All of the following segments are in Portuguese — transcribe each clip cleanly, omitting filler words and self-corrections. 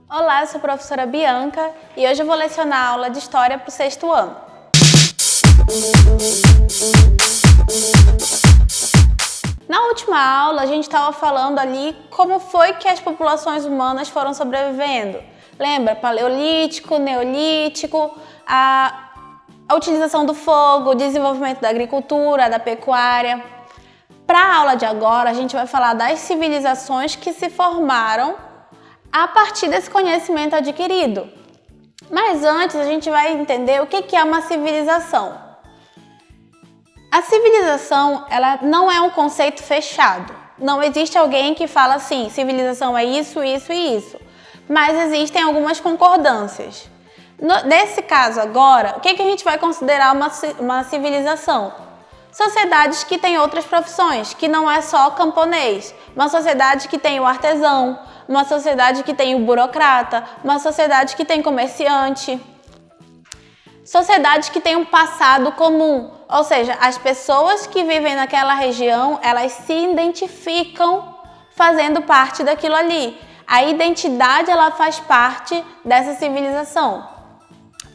Olá, eu sou a professora Bianca e hoje eu vou lecionar a aula de História para o 6º ano. Na última aula, a gente estava falando ali como foi que as populações humanas foram sobrevivendo. Lembra? Paleolítico, Neolítico, a utilização do fogo, o desenvolvimento da agricultura, da pecuária. Para a aula de agora, a gente vai falar das civilizações que se formaram a partir desse conhecimento adquirido. Mas antes, a gente vai entender o que é uma civilização. A civilização, ela não é um conceito fechado. Não existe alguém que fala assim, civilização é isso, isso e isso. Mas existem algumas concordâncias. Nesse caso agora, o que a gente vai considerar uma civilização? Sociedades que têm outras profissões, que não é só camponês. Uma sociedade que tem o artesão, uma sociedade que tem o burocrata, uma sociedade que tem comerciante. Sociedade que tem um passado comum, ou seja, as pessoas que vivem naquela região, elas se identificam fazendo parte daquilo ali. A identidade, ela faz parte dessa civilização.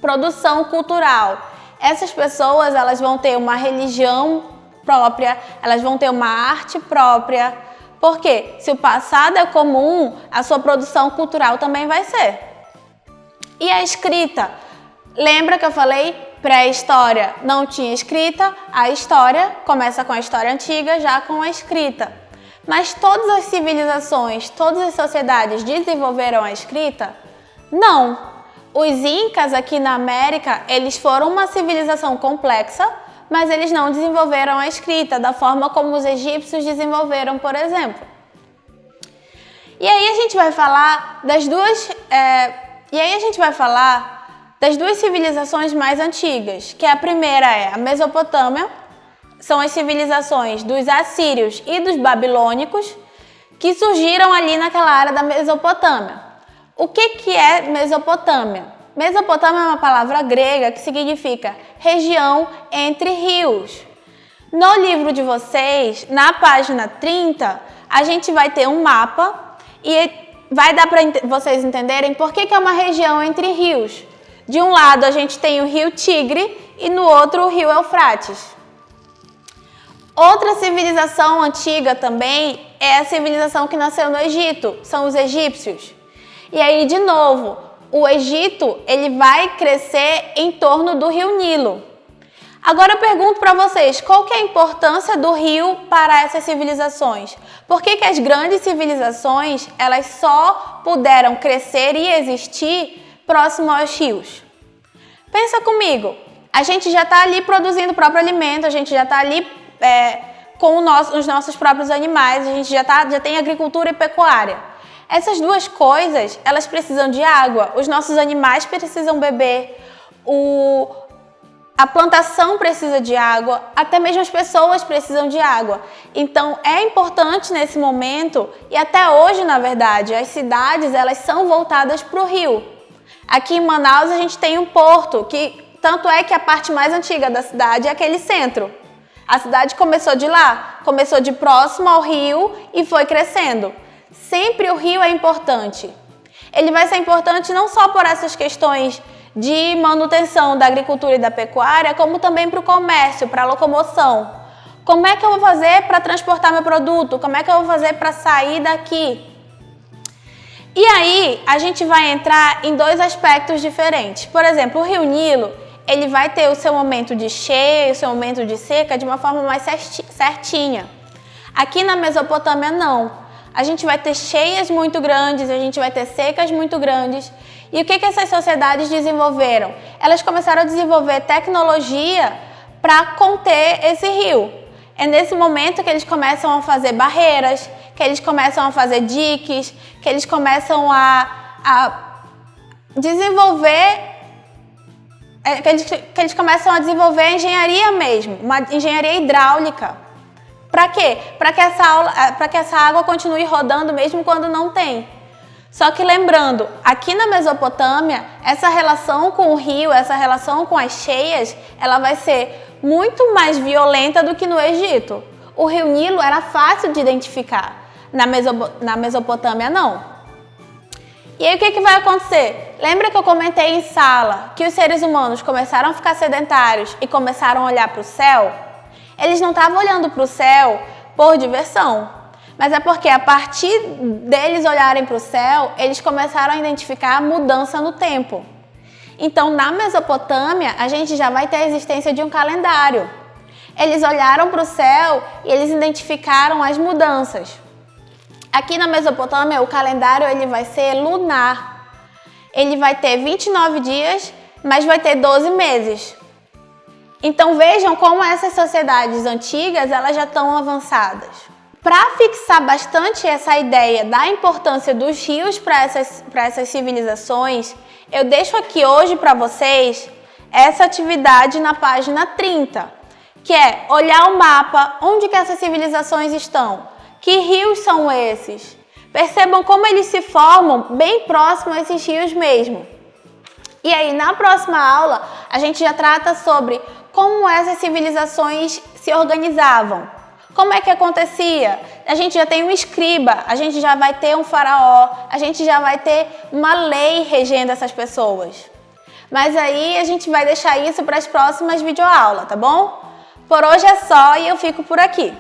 Produção cultural. Essas pessoas, elas vão ter uma religião própria, elas vão ter uma arte própria. Por quê? Se o passado é comum, a sua produção cultural também vai ser. E a escrita? Lembra que eu falei? Pré-história não tinha escrita, a história começa com a história antiga, já com a escrita. Mas todas as civilizações, todas as sociedades desenvolveram a escrita? Não. Os Incas aqui na América, eles foram uma civilização complexa, mas eles não desenvolveram a escrita da forma como os egípcios desenvolveram, por exemplo. E aí a gente vai falar das duas civilizações mais antigas, que a primeira é a Mesopotâmia, são as civilizações dos assírios e dos babilônicos, que surgiram ali naquela área da Mesopotâmia. O que é Mesopotâmia? Mesopotâmia é uma palavra grega que significa região entre rios. No livro de vocês, na página 30, a gente vai ter um mapa e vai dar para vocês entenderem por que é uma região entre rios. De um lado a gente tem o rio Tigre e no outro o rio Eufrates. Outra civilização antiga também é a civilização que nasceu no Egito, são os egípcios. E aí, de novo, o Egito ele vai crescer em torno do rio Nilo. Agora eu pergunto para vocês, qual que é a importância do rio para essas civilizações? Por que as grandes civilizações elas só puderam crescer e existir próximo aos rios? Pensa comigo, a gente já está ali produzindo o próprio alimento, a gente já está ali com os nossos próprios animais, a gente já tem agricultura e pecuária. Essas duas coisas, elas precisam de água, os nossos animais precisam beber, a plantação precisa de água, até mesmo as pessoas precisam de água. Então, é importante nesse momento, e até hoje, na verdade, as cidades elas são voltadas para o rio. Aqui em Manaus, a gente tem um porto, que tanto é que a parte mais antiga da cidade é aquele centro. A cidade começou de lá, começou de próximo ao rio e foi crescendo. Sempre o rio é importante. Ele vai ser importante não só por essas questões de manutenção da agricultura e da pecuária, como também para o comércio, para a locomoção. Como é que eu vou fazer para transportar meu produto? Como é que eu vou fazer para sair daqui? E aí, a gente vai entrar em dois aspectos diferentes. Por exemplo, o rio Nilo, ele vai ter o seu momento de cheia, o seu momento de seca de uma forma mais certinha. Aqui na Mesopotâmia, não. A gente vai ter cheias muito grandes, a gente vai ter secas muito grandes. E o que essas sociedades desenvolveram? Elas começaram a desenvolver tecnologia para conter esse rio. É nesse momento que eles começam a fazer barreiras, que eles começam a fazer diques, que eles começam a desenvolver, que eles começam a desenvolver a engenharia mesmo, uma engenharia hidráulica. Para quê? Para que essa água continue rodando mesmo quando não tem. Só que lembrando, aqui na Mesopotâmia, essa relação com o rio, essa relação com as cheias, ela vai ser muito mais violenta do que no Egito. O rio Nilo era fácil de identificar, na Mesopotâmia não. E aí o que vai acontecer? Lembra que eu comentei em sala que os seres humanos começaram a ficar sedentários e começaram a olhar para o céu? Eles não estavam olhando para o céu por diversão, mas é porque a partir deles olharem para o céu, eles começaram a identificar a mudança no tempo. Então, na Mesopotâmia, a gente já vai ter a existência de um calendário. Eles olharam para o céu e eles identificaram as mudanças. Aqui na Mesopotâmia, o calendário ele vai ser lunar. Ele vai ter 29 dias, mas vai ter 12 meses. Então vejam como essas sociedades antigas elas já estão avançadas. Para fixar bastante essa ideia da importância dos rios para essas civilizações, eu deixo aqui hoje para vocês essa atividade na página 30, que é olhar o mapa, onde que essas civilizações estão, que rios são esses. Percebam como eles se formam bem próximo a esses rios mesmo. E aí, na próxima aula, a gente já trata sobre como essas civilizações se organizavam. Como é que acontecia? A gente já tem um escriba, a gente já vai ter um faraó, a gente já vai ter uma lei regendo essas pessoas. Mas aí a gente vai deixar isso para as próximas videoaulas, tá bom? Por hoje é só e eu fico por aqui.